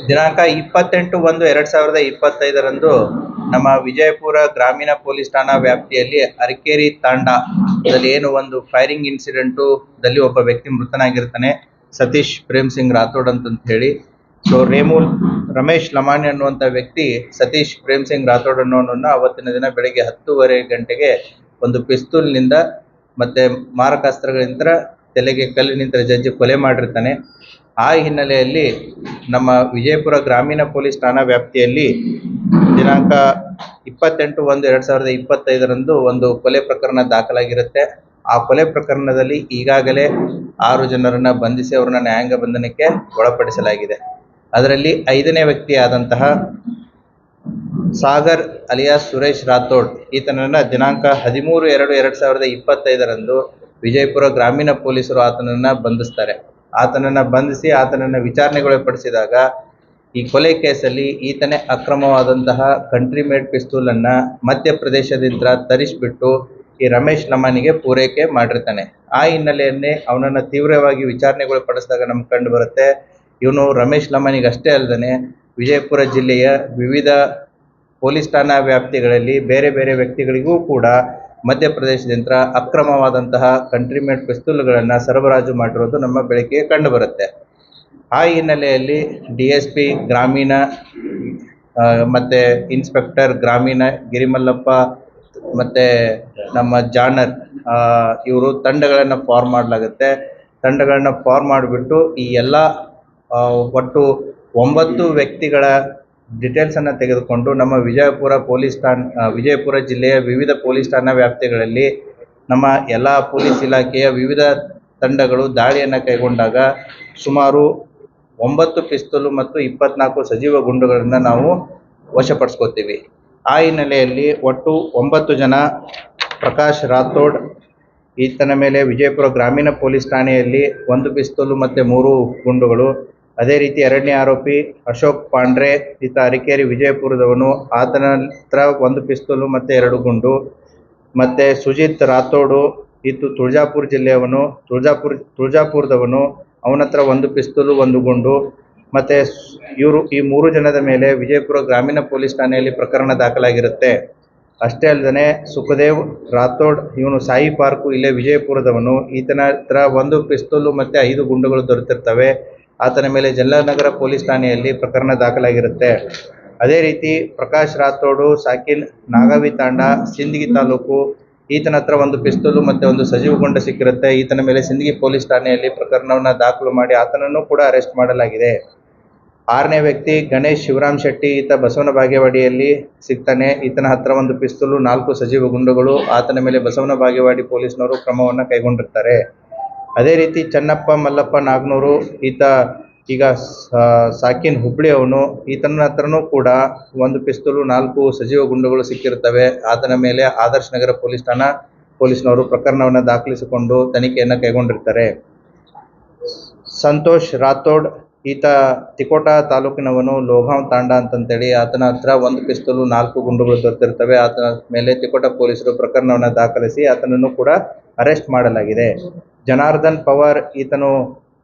ದಿನಾಂಕ 28/1/2025 ನಮ್ಮ ವಿಜಯಪುರ ಗ್ರಾಮೀಣ ಪೊಲೀಸ್ ಠಾಣಾ ವ್ಯಾಪ್ತಿಯಲ್ಲಿ ಅರಕೇರಿ ತಾಂಡಾದಲ್ಲಿ ಏನು ಒಂದು ಫೈರಿಂಗ್ ಇನ್ಸಿಡೆಂಟು ದಲ್ಲಿ ಒಬ್ಬ ವ್ಯಕ್ತಿ ಮೃತನಾಗಿರ್ತಾನೆ. ಸತೀಶ್ ಪ್ರೇಮ್ ಸಿಂಗ್ ರಾಥೋಡ್ ಅಂತ ಹೇಳಿ. ಸೊ ರಮೇಶ್ ಲಮಾಣಿ ಅನ್ನುವಂಥ ವ್ಯಕ್ತಿ ಸತೀಶ್ ಪ್ರೇಮ್ ಸಿಂಗ್ ರಾಥೋಡ್ ಅನ್ನೋನನ್ನ ಅವತ್ತಿನ ದಿನ ಬೆಳಗ್ಗೆ 10:30 ಗಂಟೆಗೆ ಒಂದು ಪಿಸ್ತೂಲ್ನಿಂದ ಮತ್ತೆ ಮಾರಕಾಸ್ತ್ರಗಳಿಂದ ತಲೆಗೆ ಕಲ್ಲಿನಿಂದ ಜಜ್ಜಿ ಕೊಲೆ ಮಾಡಿರ್ತಾನೆ. ಆ ಹಿನ್ನೆಲೆಯಲ್ಲಿ ನಮ್ಮ ವಿಜಯಪುರ ಗ್ರಾಮೀಣ ಪೊಲೀಸ್ ಠಾಣಾ ವ್ಯಾಪ್ತಿಯಲ್ಲಿ ದಿನಾಂಕ 28/1/2025 ಒಂದು ಕೊಲೆ ಪ್ರಕರಣ ದಾಖಲಾಗಿರುತ್ತೆ. ಆ ಕೊಲೆ ಪ್ರಕರಣದಲ್ಲಿ ಈಗಾಗಲೇ 6 ಜನರನ್ನ ಬಂಧಿಸಿ ಅವರನ್ನ ನ್ಯಾಯಾಂಗ ಬಂಧನಕ್ಕೆ ಒಳಪಡಿಸಲಾಗಿದೆ. ಅದರಲ್ಲಿ 5ನೇ ವ್ಯಕ್ತಿಯಾದಂತಹ ಸಾಗರ್ ಅಲಿಯಾಸ್ ಸುರೇಶ್ ರಾಥೋಡ್ ಈತನನ್ನ ದಿನಾಂಕ 13/2/2025 ವಿಜಯಪುರ ಗ್ರಾಮೀಣ ಪೊಲೀಸರು ಆತನನ್ನ ಬಂಧಿಸ್ತಾರೆ. ಆತನನ್ನ ಬಂಧಿಸಿ ಆತನನ್ನ ವಿಚಾರಣೆಗೊಳಪಡಿಸಿದಾಗ ಈ ಕೊಲೆ ಕೇಸಲ್ಲಿ ಈತನೇ ಅಕ್ರಮವಾದಂತಹ ಕಂಟ್ರಿ ಮೇಡ್ ಪಿಸ್ತೂಲನ್ನು ಮಧ್ಯಪ್ರದೇಶದಿಂದ ತರಿಸಿಬಿಟ್ಟು ಈ ರಮೇಶ್ ಲಮಾನಿಗೆ ಪೂರೈಕೆ ಮಾಡಿರ್ತಾನೆ. ಆ ಹಿನ್ನೆಲೆಯನ್ನೇ ಅವನನ್ನು ತೀವ್ರವಾಗಿ ವಿಚಾರಣೆಗೊಳಪಡಿಸಿದಾಗ ನಮ್ಗೆ ಕಂಡು ಬರುತ್ತೆ, ಇವನು ರಮೇಶ್ ಲಮಾನಿಗೆ ಅಷ್ಟೇ ಅಲ್ಲದೆ ವಿಜಯಪುರ ಜಿಲ್ಲೆಯ ವಿವಿಧ ಪೊಲೀಸ್ ಠಾಣಾ ವ್ಯಾಪ್ತಿಗಳಲ್ಲಿ ಬೇರೆ ಬೇರೆ ವ್ಯಕ್ತಿಗಳಿಗೂ ಕೂಡ ಮಧ್ಯಪ್ರದೇಶದಿಂದ ಅಕ್ರಮವಾದಂತಹ ಕಂಟ್ರಿ ಮೇಡ್ ಪಿಸ್ತೂಲ್ಗಳನ್ನು ಸರಬರಾಜು ಮಾಡಿರೋದು ನಮ್ಮ ಬೆಳಕಿಗೆ ಕಂಡು ಬರುತ್ತೆ. ಆ ಹಿನ್ನೆಲೆಯಲ್ಲಿ DSP ಗ್ರಾಮೀಣ ಮತ್ತು ಇನ್ಸ್ಪೆಕ್ಟರ್ ಗ್ರಾಮೀಣ ಗಿರಿಮಲ್ಲಪ್ಪ ಮತ್ತು ನಮ್ಮ ಜಾನರ್ ಇವರು ತಂಡಗಳನ್ನು ಫಾರ್ಮ್ ಮಾಡಲಾಗುತ್ತೆ. ತಂಡಗಳನ್ನು ಫಾರ್ಮ್ ಮಾಡಿಬಿಟ್ಟು ಈ ಎಲ್ಲ ಒಟ್ಟು 9 ವ್ಯಕ್ತಿಗಳ ಡೀಟೇಲ್ಸನ್ನು ತೆಗೆದುಕೊಂಡು ನಮ್ಮ ವಿಜಯಪುರ ಜಿಲ್ಲೆಯ ವಿವಿಧ ಪೊಲೀಸ್ ಠಾಣಾ ವ್ಯಾಪ್ತಿಗಳಲ್ಲಿ ನಮ್ಮ ಎಲ್ಲ ಪೊಲೀಸ್ ಇಲಾಖೆಯ ವಿವಿಧ ತಂಡಗಳು ದಾಳಿಯನ್ನು ಕೈಗೊಂಡಾಗ ಸುಮಾರು 9 ಪಿಸ್ತೂಲು ಮತ್ತು 24 ಸಜೀವ ಗುಂಡುಗಳನ್ನು ನಾವು ವಶಪಡಿಸ್ಕೋತೀವಿ. ಆ ಹಿನ್ನೆಲೆಯಲ್ಲಿ ಒಟ್ಟು 9 ಜನ ಪ್ರಕಾಶ್ ರಾಥೋಡ್ ಈತನ ಮೇಲೆ ವಿಜಯಪುರ ಗ್ರಾಮೀಣ ಪೊಲೀಸ್ ಠಾಣೆಯಲ್ಲಿ 1 ಪಿಸ್ತೂಲು ಮತ್ತು 3 ಗುಂಡುಗಳು. ಅದೇ ರೀತಿ 2ನೇ ಆರೋಪಿ ಅಶೋಕ್ ಪಾಂಡ್ರೆ ಈತ ಅರಕೇರಿ ವಿಜಯಪುರದವನು, ಆತನ ಹತ್ರ 1 ಪಿಸ್ತೂಲು ಮತ್ತು 2 ಗುಂಡು. ಮತ್ತು ಸುಜಿತ್ ರಾಥೋಡು ಈತ ತುಳಜಾಪುರ ಜಿಲ್ಲೆಯವನು, ತುಳಜಾಪುರದವನು, ಅವನ ಹತ್ರ 1 ಪಿಸ್ತೂಲು 1 ಗುಂಡು. ಮತ್ತು ಈ 3 ಜನದ ಮೇಲೆ ವಿಜಯಪುರ ಗ್ರಾಮೀಣ ಪೊಲೀಸ್ ಠಾಣೆಯಲ್ಲಿ ಪ್ರಕರಣ ದಾಖಲಾಗಿರುತ್ತೆ. ಅಷ್ಟೇ ಅಲ್ಲದೆ ಸುಖದೇವ್ ರಾಥೋಡ್ ಇವನು ಸಾಯಿ ಪಾರ್ಕು ಇಲ್ಲೇ ವಿಜಯಪುರದವನು, ಈತನ ಹತ್ರ 1 ಪಿಸ್ತೂಲು ಮತ್ತು 5 ಗುಂಡುಗಳು ದೊರೆತಿರ್ತವೆ. ಆತನ ಮೇಲೆ ಜಲನಗರ ಪೊಲೀಸ್ ಠಾಣೆಯಲ್ಲಿ ಪ್ರಕರಣ ದಾಖಲಾಗಿರುತ್ತೆ. ಅದೇ ರೀತಿ ಪ್ರಕಾಶ್ ರಾಥೋಡು ಸಾಕಿನ್ ನಾಗಾವಿ ತಾಂಡ ಸಿಂದಗಿ ತಾಲೂಕು, ಈತನ ಹತ್ರ 1 ಪಿಸ್ತೂಲು ಮತ್ತು 1 ಸಜೀವ ಗುಂಡು ಸಿಕ್ಕಿರುತ್ತೆ. ಈತನ ಮೇಲೆ ಸಿಂದಗಿ ಪೊಲೀಸ್ ಠಾಣೆಯಲ್ಲಿ ಪ್ರಕರಣವನ್ನು ದಾಖಲು ಮಾಡಿ ಆತನನ್ನು ಕೂಡ ಅರೆಸ್ಟ್ ಮಾಡಲಾಗಿದೆ. 6ನೇ ವ್ಯಕ್ತಿ ಗಣೇಶ್ ಶಿವರಾಮ್ ಶೆಟ್ಟಿ, ಈತ ಬಸವನ ಬಾಗೇವಾಡಿಯಲ್ಲಿ ಸಿಗ್ತಾನೆ. ಈತನ ಹತ್ರ 1 ಪಿಸ್ತೂಲು 4 ಸಜೀವ ಗುಂಡುಗಳು. ಆತನ ಮೇಲೆ ಬಸವನ ಬಾಗೇವಾಡಿ ಪೊಲೀಸ್ನವರು ಕ್ರಮವನ್ನು ಕೈಗೊಂಡಿರ್ತಾರೆ. ಅದೇ ರೀತಿ ಚನ್ನಪ್ಪ ಮಲ್ಲಪ್ಪ ನಾಗನೂರು ಈತ ಈಗ ಸಾಕಿನ್ ಹುಬ್ಳಿ ಅವನು, ಈತನ ಹತ್ರನೂ ಕೂಡ 1 ಪಿಸ್ತೂಲು 4 ಸಜೀವ ಗುಂಡುಗಳು ಸಿಕ್ಕಿರ್ತವೆ. ಆತನ ಮೇಲೆ ಆದರ್ಶ ನಗರ ಪೊಲೀಸ್ ಠಾಣಾ ಪೊಲೀಸ್ನವರು ಪ್ರಕರಣವನ್ನು ದಾಖಲಿಸಿಕೊಂಡು ತನಿಖೆಯನ್ನು ಕೈಗೊಂಡಿರ್ತಾರೆ. ಸಂತೋಷ್ ರಾಥೋಡ್ ಈತ ತಿಕೋಟಾ ತಾಲೂಕಿನವನು, ಲೋಗಾಂವ್ ತಾಂಡ ಅಂತಂತೇಳಿ, ಆತನ ಹತ್ರ 1 ಪಿಸ್ತೂಲು 4 ಗುಂಡುಗಳು ದೊರೆತಿರ್ತವೆ. ಆತನ ಮೇಲೆ ತಿಕೋಟಾ ಪೊಲೀಸರು ಪ್ರಕರಣವನ್ನು ದಾಖಲಿಸಿ ಆತನನ್ನು ಕೂಡ ಅರೆಸ್ಟ್ ಮಾಡಲಾಗಿದೆ. ಜನಾರ್ದನ್ ಪವಾರ್ ಈತನು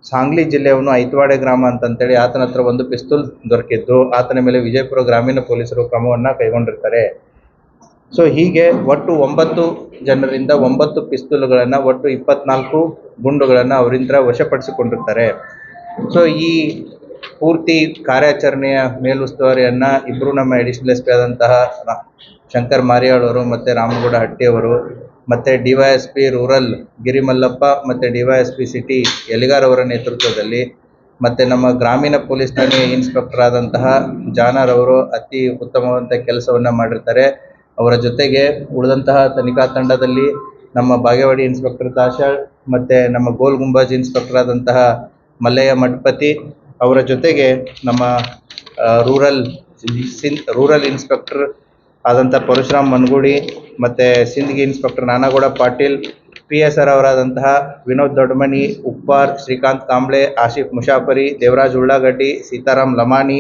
ಸಾಂಗ್ಲಿ ಜಿಲ್ಲೆಯವನು, ಐತವಾಡೆ ಗ್ರಾಮ ಅಂತಂತೇಳಿ, ಆತನ ಹತ್ರ 1 ಪಿಸ್ತೂಲ್ ದೊರಕಿದ್ದು ಆತನ ಮೇಲೆ ವಿಜಯಪುರ ಗ್ರಾಮೀಣ ಪೊಲೀಸರು ಕ್ರಮವನ್ನು ಕೈಗೊಂಡಿರ್ತಾರೆ. ಸೊ ಹೀಗೆ ಒಟ್ಟು 9 ಜನರಿಂದ 9 ಪಿಸ್ತೂಲುಗಳನ್ನು, ಒಟ್ಟು 24 ಗುಂಡುಗಳನ್ನು ಅವರಿಂದ ವಶಪಡಿಸಿಕೊಂಡಿರ್ತಾರೆ. ಸೊ ಈ ಪೂರ್ತಿ ಕಾರ್ಯಾಚರಣೆಯ ಮೇಲುಸ್ತುವಾರಿಯನ್ನು ಇಬ್ಬರು ನಮ್ಮ ಅಡಿಷನಲ್ SP ಆದಂತಹ ಶಂಕರ್ ಮಾರಿಯಾಳ್ ಅವರು ಮತ್ತು ರಾಮಗೌಡ ಹಟ್ಟಿಯವರು ಮತ್ತು DYSP ರೂರಲ್ ಗಿರಿಮಲ್ಲಪ್ಪ ಮತ್ತು DYSP ಸಿಟಿ ಯಲಿಗಾರ್ ಅವರ ನೇತೃತ್ವದಲ್ಲಿ ಮತ್ತು ನಮ್ಮ ಗ್ರಾಮೀಣ ಪೊಲೀಸ್ ಠಾಣೆಯ ಇನ್ಸ್ಪೆಕ್ಟರ್ ಆದಂತಹ ಜಾನರ್ ಅವರು ಅತಿ ಉತ್ತಮವಾದಂಥ ಕೆಲಸವನ್ನು ಮಾಡಿರ್ತಾರೆ. ಅವರ ಜೊತೆಗೆ ಉಳಿದಂತಹ ತನಿಖಾ ತಂಡದಲ್ಲಿ ನಮ್ಮ ಬಾಗೇವಾಡಿ ಇನ್ಸ್ಪೆಕ್ಟರ್ ತಾಶಾಳ್ ಮತ್ತು ನಮ್ಮ ಗೋಲ್ ಗುಂಬಾಜ್ ಇನ್ಸ್ಪೆಕ್ಟರ್ ಆದಂತಹ ಮಲ್ಲಯ್ಯ ಮಠಪತಿ, ಅವರ ಜೊತೆಗೆ ನಮ್ಮ ರೂರಲ್ ಇನ್ಸ್ಪೆಕ್ಟರ್ ಆದಂಥ ಪರಶುರಾಮ್ ಮನ್ಗೂಡಿ ಮತ್ತು ಸಿಂದಗಿ ಇನ್ಸ್ಪೆಕ್ಟರ್ ನಾನಗೌಡ ಪಾಟೀಲ್, PSR ಅವರಾದಂತಹ ವಿನೋದ್ ದೊಡ್ಡಮನಿ, ಉಪ್ಪಾರ್, ಶ್ರೀಕಾಂತ್ ಕಾಂಬ್ಳೆ, ಆಶಿಫ್ ಮುಷಾಫರಿ, ದೇವರಾಜ್ ಉಳ್ಳಾಗಡ್ಡಿ, ಸೀತಾರಾಮ್ ಲಮಾನಿ,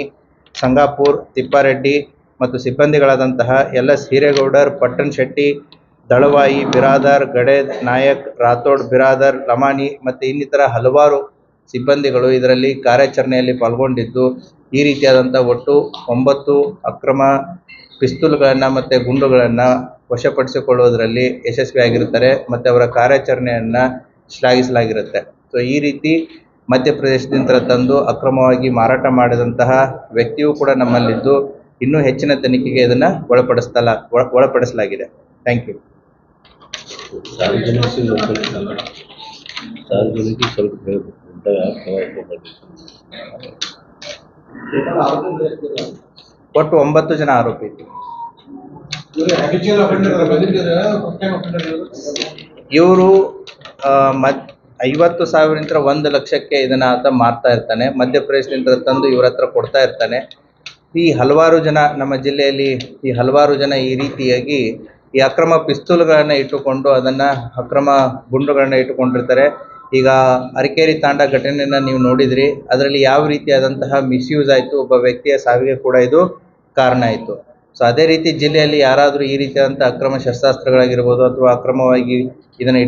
ಸಂಗಾಪುರ್, ತಿಪ್ಪಾರೆಡ್ಡಿ ಮತ್ತು ಸಿಬ್ಬಂದಿಗಳಾದಂತಹ LS ಹಿರೇಗೌಡರ್, ಪಟ್ಟಣ್ ಶೆಟ್ಟಿ, ದಳವಾಯಿ ಬಿರಾದರ್, ಗಡೇದ್ ನಾಯಕ್, ರಾಥೋಡ್ ಬಿರಾದರ್, ಲಮಾನಿ ಮತ್ತು ಇನ್ನಿತರ ಹಲವಾರು ಸಿಬ್ಬಂದಿಗಳು ಇದರಲ್ಲಿ ಕಾರ್ಯಾಚರಣೆಯಲ್ಲಿ ಪಾಲ್ಗೊಂಡಿದ್ದು ಈ ರೀತಿಯಾದಂಥ ಒಟ್ಟು 9 ಅಕ್ರಮ ಪಿಸ್ತೂಲ್ಗಳನ್ನು ಮತ್ತು ಗುಂಡುಗಳನ್ನು ವಶಪಡಿಸಿಕೊಳ್ಳುವುದರಲ್ಲಿ ಯಶಸ್ವಿಯಾಗಿರುತ್ತಾರೆ ಮತ್ತು ಅವರ ಕಾರ್ಯಾಚರಣೆಯನ್ನು ಶ್ಲಾಘಿಸಲಾಗಿರುತ್ತೆ. ಸೊ ಈ ರೀತಿ ಮಧ್ಯಪ್ರದೇಶದಿಂದ ತಂದು ಅಕ್ರಮವಾಗಿ ಮಾರಾಟ ಮಾಡಿದಂತಹ ವ್ಯಕ್ತಿಯೂ ಕೂಡ ನಮ್ಮಲ್ಲಿದ್ದು ಇನ್ನೂ ಹೆಚ್ಚಿನ ತನಿಖೆಗೆ ಇದನ್ನು ಒಳಪಡಿಸಲಾಗಿದೆ. Thank you. ಸಾರ್ವಜನಿಕ ಸ್ವಲ್ಪ ಒಟ್ಟು 9 ಜನ ಆರೋಪಿ ಇತ್ತು. ಇವರು 50,000 1 ಲಕ್ಷಕ್ಕೆ ಇದನ್ನ ಆತ ಮಾರ್ತಾ ಇರ್ತಾನೆ. ಮಧ್ಯಪ್ರದೇಶದಿಂದ ತಂದು ಇವ್ರ ಹತ್ರ ಕೊಡ್ತಾ ಇರ್ತಾನೆ. ಈ ಹಲವಾರು ಜನ ನಮ್ಮ ಜಿಲ್ಲೆಯಲ್ಲಿ ಈ ರೀತಿಯಾಗಿ ಈ ಅಕ್ರಮ ಪಿಸ್ತೂಲ್ಗಳನ್ನು ಇಟ್ಟುಕೊಂಡು ಅದನ್ನು ಅಕ್ರಮ ಗುಂಡುಗಳನ್ನ ಇಟ್ಟುಕೊಂಡಿರ್ತಾರೆ. ಈಗ ಅರಕೇರಿ ತಾಂಡ ಘಟನೆಯನ್ನು ನೀವು ನೋಡಿದ್ರಿ. ಅದರಲ್ಲಿ ಯಾವ ರೀತಿಯಾದಂತಹ ಮಿಸ್ಯೂಸ್ ಆಯಿತು, ಒಬ್ಬ ವ್ಯಕ್ತಿಯ ಸಾವಿಗೆ ಕೂಡ ಇದು ಕಾರಣ ಆಯಿತು. ಸೊ ಅದೇ ರೀತಿ ಜಿಲ್ಲೆಯಲ್ಲಿ ಯಾರಾದರೂ ಈ ರೀತಿಯಾದಂಥ ಅಕ್ರಮ ಶಸ್ತ್ರಾಸ್ತ್ರಗಳಾಗಿರ್ಬೋದು ಅಥವಾ ಅಕ್ರಮವಾಗಿ ಇದನ್ನು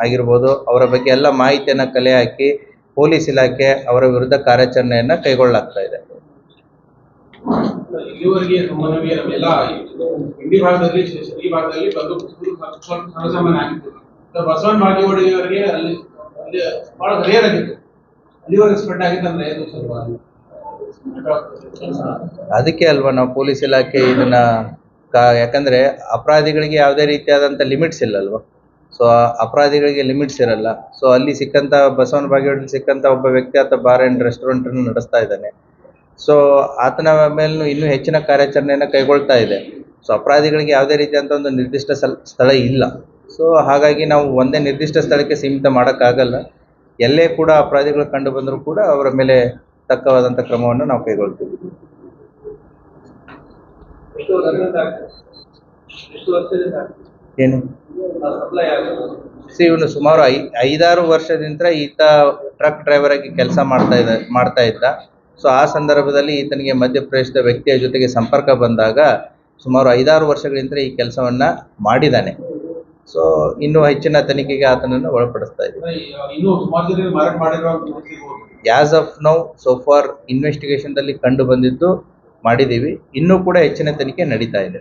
ಆಗಿರ್ಬೋದು, ಅವರ ಬಗ್ಗೆ ಎಲ್ಲ ಮಾಹಿತಿಯನ್ನು ಕಲೆ ಹಾಕಿ ಪೊಲೀಸ್ ಇಲಾಖೆ ಅವರ ವಿರುದ್ಧ ಕಾರ್ಯಾಚರಣೆಯನ್ನು ಕೈಗೊಳ್ಳಲಾಗ್ತಾ ಇದೆ. ಇಲ್ಲಿವರೆಗೆ ಇಂಡಿ ಭಾಗದಲ್ಲಿ ಈ ಭಾಗದಲ್ಲಿ ಬಂದು ಸರ್ವಸಾಮಾನ್ಯ ಆಗಿತ್ತು. ಬಸವನ ಬಾಗೇವಾಡಿಯವರಿಗೆ ಅಲ್ಲಿ ಬಹಳ ರೇರ್ ಆಗಿತ್ತು. ಅಲ್ಲಿವರೆಗೆ ಸ್ಪ್ರೆಡ್ ಆಗಿತ್ತು ಅಂದ್ರೆ ಅದಕ್ಕೆ ಅಲ್ವಾ ನಾವು ಪೊಲೀಸ್ ಇಲಾಖೆ ಇದನ್ನ ಯಾಕಂದ್ರೆ ಅಪರಾಧಿಗಳಿಗೆ ಯಾವುದೇ ರೀತಿಯಾದಂಥ ಲಿಮಿಟ್ಸ್ ಇಲ್ಲಲ್ವ. ಸೊ ಅಪರಾಧಿಗಳಿಗೆ ಲಿಮಿಟ್ಸ್ ಇರಲ್ಲ. ಸೊ ಅಲ್ಲಿ ಸಿಕ್ಕಂಥ ಬಸವನ ಬಾಗೇವಾಡಿಯಲ್ಲಿ ಸಿಕ್ಕಂಥ ಒಬ್ಬ ವ್ಯಕ್ತಿ ಆತ ಬಾರ್ ಆ್ಯಂಡ್ ರೆಸ್ಟೋರೆಂಟನ್ನು ನಡೆಸ್ತಾ ಇದ್ದಾನೆ. ಸೊ ಆತನ ಮೇಲೂ ಇನ್ನೂ ಹೆಚ್ಚಿನ ಕಾರ್ಯಾಚರಣೆಯನ್ನು ಕೈಗೊಳ್ತಾ ಇದೆ. ಸೊ ಅಪರಾಧಿಗಳಿಗೆ ಯಾವುದೇ ರೀತಿಯಂಥ ಒಂದು ನಿರ್ದಿಷ್ಟ ಸ್ಥಳ ಇಲ್ಲ. ಸೊ ಹಾಗಾಗಿ ನಾವು ಒಂದೇ ನಿರ್ದಿಷ್ಟ ಸ್ಥಳಕ್ಕೆ ಸೀಮಿತ ಮಾಡೋಕ್ಕಾಗಲ್ಲ. ಎಲ್ಲೇ ಕೂಡ ಅಪರಾಧಿಗಳು ಕಂಡು ಬಂದರೂ ಕೂಡ ಅವರ ಮೇಲೆ ತಕ್ಕವಾದಂಥ ಕ್ರಮವನ್ನು ನಾವು ಕೈಗೊಳ್ತೀವಿ. ಏನು ಇವನು ಸುಮಾರು 5-6 ವರ್ಷದಿಂದ ಈತ ಟ್ರಕ್ ಡ್ರೈವರ್ ಆಗಿ ಕೆಲಸ ಮಾಡ್ತಾ ಇದ್ದ. ಸೊ ಆ ಸಂದರ್ಭದಲ್ಲಿ ಈತನಿಗೆ ಮಧ್ಯಪ್ರದೇಶದ ವ್ಯಕ್ತಿಯ ಜೊತೆಗೆ ಸಂಪರ್ಕ ಬಂದಾಗ ಸುಮಾರು 5-6 ವರ್ಷಗಳಿಂದ ಈ ಕೆಲಸವನ್ನು ಮಾಡಿದ್ದಾನೆ. ಸೊ ಇನ್ನೂ ಹೆಚ್ಚಿನ ತನಿಖೆಗೆ ಆತನನ್ನು ಒಳಪಡಿಸ್ತಾ ಇದ್ದೀವಿ. As of now so far ಇನ್ವೆಸ್ಟಿಗೇಷನ್ದಲ್ಲಿ ಕಂಡು ಬಂದಿದ್ದು ಮಾಡಿದ್ದೀವಿ. ಇನ್ನೂ ಕೂಡ ಹೆಚ್ಚಿನ ತನಿಖೆ ನಡೀತಾ ಇದೆ.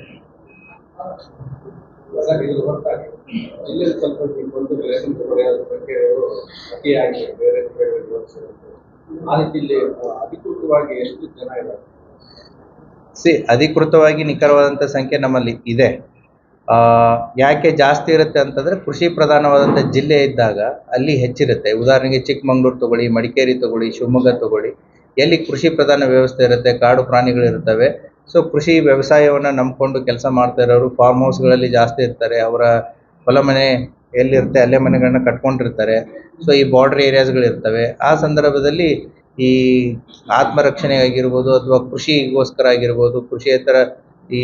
ಅಧಿಕೃತವಾಗಿ ನಿಖರವಾದಂಥ ಸಂಖ್ಯೆ ನಮ್ಮಲ್ಲಿ ಇದೆ. ಯಾಕೆ ಜಾಸ್ತಿ ಇರುತ್ತೆ ಅಂತಂದರೆ ಕೃಷಿ ಪ್ರಧಾನವಾದಂಥ ಜಿಲ್ಲೆ ಇದ್ದಾಗ ಅಲ್ಲಿ ಹೆಚ್ಚಿರುತ್ತೆ. ಉದಾಹರಣೆಗೆ ಚಿಕ್ಕಮಂಗ್ಳೂರು ತಗೊಳ್ಳಿ, ಮಡಿಕೇರಿ ತಗೊಳ್ಳಿ, ಶಿವಮೊಗ್ಗ ತಗೊಳ್ಳಿ, ಎಲ್ಲಿ ಕೃಷಿ ಪ್ರಧಾನ ವ್ಯವಸ್ಥೆ ಇರುತ್ತೆ, ಕಾಡು ಪ್ರಾಣಿಗಳಿರ್ತವೆ. ಸೊ ಕೃಷಿ ವ್ಯವಸಾಯವನ್ನು ನಂಬಿಕೊಂಡು ಕೆಲಸ ಮಾಡ್ತಾ ಇರೋರು ಫಾರ್ಮ್ ಹೌಸ್ಗಳಲ್ಲಿ ಜಾಸ್ತಿ ಇರ್ತಾರೆ. ಅವರ ಹೊಲ ಮನೆ ಎಲ್ಲಿರುತ್ತೆ ಅಲ್ಲೇ ಮನೆಗಳನ್ನ ಕಟ್ಕೊಂಡಿರ್ತಾರೆ. ಸೊ ಈ ಬಾರ್ಡರ್ ಏರಿಯಾಸ್ಗಳಿರ್ತವೆ. ಆ ಸಂದರ್ಭದಲ್ಲಿ ಈ ಆತ್ಮರಕ್ಷಣೆ ಆಗಿರ್ಬೋದು ಅಥವಾ ಕೃಷಿಗೋಸ್ಕರ ಆಗಿರ್ಬೋದು, ಕೃಷಿಯೇತರ ಈ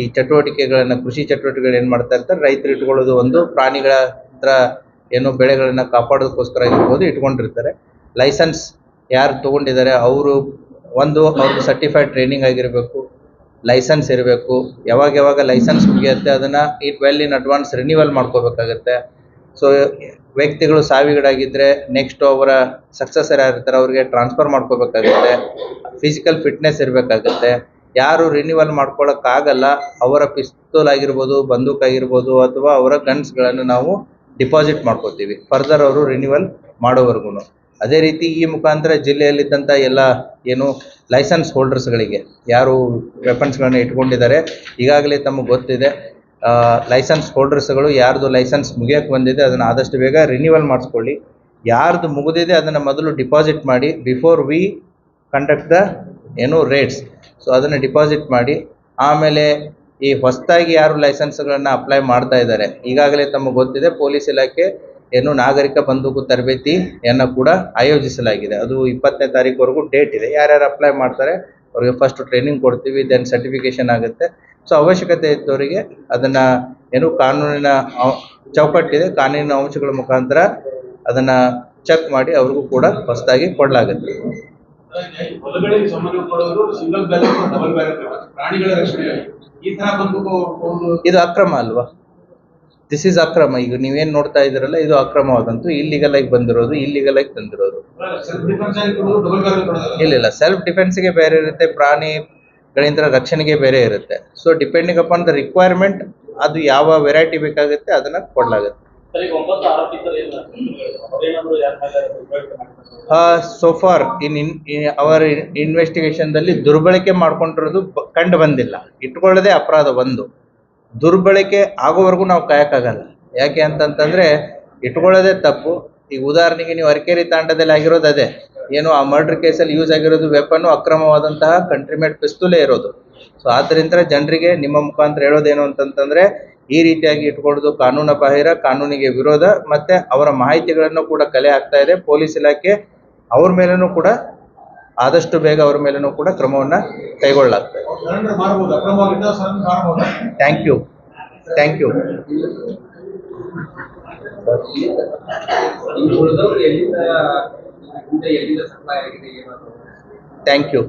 ಕೃಷಿ ಚಟುವಟಿಕೆಗಳು ಏನು ಮಾಡ್ತಾ ಇರ್ತಾರೆ, ರೈತರು ಇಟ್ಕೊಳ್ಳೋದು ಒಂದು, ಪ್ರಾಣಿಗಳ ಹತ್ರ ಏನೋ ಬೆಳೆಗಳನ್ನು ಕಾಪಾಡೋದಕ್ಕೋಸ್ಕರ ಆಗಿರ್ಬೋದು ಇಟ್ಕೊಂಡಿರ್ತಾರೆ. ಲೈಸೆನ್ಸ್ ಯಾರು ತೊಗೊಂಡಿದ್ದಾರೆ ಅವ್ರದ್ದು ಸರ್ಟಿಫೈಡ್ ಟ್ರೈನಿಂಗ್ ಆಗಿರಬೇಕು, ಲೈಸೆನ್ಸ್ ಇರಬೇಕು. ಯಾವಾಗ ಲೈಸೆನ್ಸ್ ಮುಗಿಯುತ್ತೆ ಅದನ್ನು ವೆಲ್ ಇನ್ ಅಡ್ವಾನ್ಸ್ ರಿನ್ಯೂವಲ್ ಮಾಡ್ಕೋಬೇಕಾಗತ್ತೆ. ಸೊ ವ್ಯಕ್ತಿಗಳು ಸಾವಿಗೀಡಾಗಿದ್ದರೆ ನೆಕ್ಸ್ಟ್ ಅವರ ಸಕ್ಸಸರ್ ಯಾರಿರ್ತಾರೆ ಅವ್ರಿಗೆ ಟ್ರಾನ್ಸ್ಫರ್ ಮಾಡ್ಕೋಬೇಕಾಗತ್ತೆ. ಫಿಸಿಕಲ್ ಫಿಟ್ನೆಸ್ ಇರಬೇಕಾಗತ್ತೆ. ಯಾರು ರಿನ್ಯೂವಲ್ ಮಾಡ್ಕೊಳ್ಳೋಕ್ಕಾಗಲ್ಲ ಅವರ ಪಿಸ್ತೂಲ್ ಆಗಿರ್ಬೋದು, ಬಂದೂಕ್ ಆಗಿರ್ಬೋದು ಅಥವಾ ಅವರ ಗನ್ಸ್ಗಳನ್ನು ನಾವು ಡಿಪಾಸಿಟ್ ಮಾಡ್ಕೋತೀವಿ ಫರ್ದರ್ ಅವರು ರಿನ್ಯೂವಲ್ ಮಾಡೋವರೆಗೂ. ಅದೇ ರೀತಿ ಈ ಮುಖಾಂತರ ಜಿಲ್ಲೆಯಲ್ಲಿದ್ದಂಥ ಎಲ್ಲ ಏನು ಲೈಸೆನ್ಸ್ ಹೋಲ್ಡರ್ಸ್ಗಳಿಗೆ ಯಾರು ವೆಪನ್ಸ್ಗಳನ್ನ ಇಟ್ಕೊಂಡಿದ್ದಾರೆ, ಈಗಾಗಲೇ ತಮಗೆ ಗೊತ್ತಿದೆ, ಲೈಸೆನ್ಸ್ ಹೋಲ್ಡರ್ಸ್ಗಳು ಯಾರ್ದು ಲೈಸೆನ್ಸ್ ಮುಗಿಯೋಕ್ಕೆ ಬಂದಿದೆ ಅದನ್ನು ಆದಷ್ಟು ಬೇಗ ರಿನ್ಯೂವಲ್ ಮಾಡಿಸ್ಕೊಳ್ಳಿ. ಯಾರ್ದು ಮುಗಿದಿದೆ ಅದನ್ನು ಮೊದಲು ಡಿಪಾಸಿಟ್ ಮಾಡಿ before we conduct the rates. So ಅದನ್ನು ಡಿಪಾಸಿಟ್ ಮಾಡಿ ಆಮೇಲೆ ಈ ಹೊಸದಾಗಿ ಯಾರು ಲೈಸೆನ್ಸ್ಗಳನ್ನು ಅಪ್ಲೈ ಮಾಡ್ತಾ ಇದ್ದಾರೆ, ಈಗಾಗಲೇ ತಮಗೆ ಗೊತ್ತಿದೆ ಪೊಲೀಸ್ ಇಲಾಖೆ ನಾಗರಿಕ ಬಂದೂಕು ತರಬೇತಿಯನ್ನು ಕೂಡ ಆಯೋಜಿಸಲಾಗಿದೆ. ಅದು 20ನೇ ತಾರೀಕುವರೆಗೂ ಡೇಟ್ ಇದೆ. ಯಾರ್ಯಾರು ಅಪ್ಲೈ ಮಾಡ್ತಾರೆ ಅವ್ರಿಗೆ ಫಸ್ಟ್ ಟ್ರೈನಿಂಗ್ ಕೊಡ್ತೀವಿ, ದೆನ್ ಸರ್ಟಿಫಿಕೇಷನ್ ಆಗುತ್ತೆ. ಸೊ ಅವಶ್ಯಕತೆ ಇದ್ದವರಿಗೆ ಅದನ್ನು ಕಾನೂನಿನ ಚೌಕಟ್ಟಿದೆ, ಕಾನೂನಿನ ಅಂಶಗಳ ಮುಖಾಂತರ ಅದನ್ನು ಚೆಕ್ ಮಾಡಿ ಅವ್ರಿಗೂ ಕೂಡ ಹೊಸದಾಗಿ ಕೊಡಲಾಗುತ್ತೆ. ಇದು ಅಕ್ರಮ ಅಲ್ವಾ? ದಿಸ್ ಇಸ್ ಅಕ್ರಮ. ಈಗ ನೀವೇನ್ ನೋಡ್ತಾ ಇದ್ದೀರಲ್ಲ, ಇದು ಅಕ್ರಮವಾದಂತೂ, ಇಲ್ಲಿಗಲ್ ಆಗಿ ಬಂದಿರೋದು, ಇಲ್ಲಿಗಲ್ ಆಗಿ ತಂದಿರೋದು. ಸೆಲ್ಫ್ ಡಿಫೆನ್ಸ್ ಆಗಿ ಕೊಡೋದು ಡಬಲ್ ಬ್ಯಾರಲ್ ಕೊಡೋದಲ್ಲ. ಇಲ್ಲ ಸೆಲ್ಫ್ ಡಿಫೆನ್ಸ್ಗೆ ಬೇರೆ ಇರುತ್ತೆ, ಪ್ರಾಣಿಗಳಿಂದ ರಕ್ಷಣೆಗೆ ಬೇರೆ ಇರುತ್ತೆ. So depending upon the requirement, ಅದು ಯಾವ ವೆರೈಟಿ ಬೇಕಾಗುತ್ತೆ ಅದನ್ನ ಕೊಡಲಾಗುತ್ತೆ. ಸೋ ಫಾರ್ ಇನ್ ಅವರ್ ಇನ್ವೆಸ್ಟಿಗೇಷನ್ದಲ್ಲಿ ದುರ್ಬಳಕೆ ಮಾಡ್ಕೊಂಡಿರೋದು ಕಂಡು ಬಂದಿಲ್ಲ. ಇಟ್ಕೊಳ್ಳೋದೇ ಅಪರಾಧ ಒಂದು. ದುರ್ಬಳಕೆ ಆಗೋವರೆಗೂ ನಾವು ಕಾಯಕ್ಕಾಗಲ್ಲ. ಯಾಕೆ ಅಂತಂತಂದ್ರೆ ಇಟ್ಕೊಳ್ಳೋದೇ ತಪ್ಪು. ಈಗ ಉದಾಹರಣೆಗೆ ನೀವು ಅರಕೇರಿ ತಾಂಡದಲ್ಲಿ ಆಗಿರೋದು ಅದೇ. ಏನು ಆ ಮರ್ಡರ್ ಕೇಸಲ್ಲಿ ಯೂಸ್ ಆಗಿರೋದು ವೆಪನ್ನು ಅಕ್ರಮವಾದಂತಹ ಕಂಟ್ರಿ ಮೇಡ್ ಪಿಸ್ತೂಲೇ ಇರೋದು. ಸೊ ಆದ್ದರಿಂದ ಜನರಿಗೆ ನಿಮ್ಮ ಮುಖಾಂತರ ಹೇಳೋದೇನು ಅಂತಂತಂದ್ರೆ, ಈ ರೀತಿಯಾಗಿ ಇಟ್ಕೊಳ್ಳೋದು ಕಾನೂನು ಬಾಹಿರ, ಕಾನೂನಿಗೆ ವಿರೋಧ, ಮತ್ತೆ ಅವರ ಮಾಹಿತಿಗಳನ್ನು ಕೂಡ ಕಲೆ ಆಗ್ತಾ ಇದೆ. ಪೊಲೀಸ್ ಇಲಾಖೆ ಅವ್ರ ಮೇಲೂ ಕೂಡ ಆದಷ್ಟು ಬೇಗ ಅವ್ರ ಮೇಲೂ ಕೂಡ ಕ್ರಮವನ್ನ ಕೈಗೊಳ್ಳಲಾಗ್ತದೆ. ಸರೆಂಡರ್ ಮಾಡಬಹುದು, ಅಕ್ರಮವಾಗಿದ್ದ ಸರೆಂಡರ್ ಮಾಡಬಹುದು. Thank you. Thank you.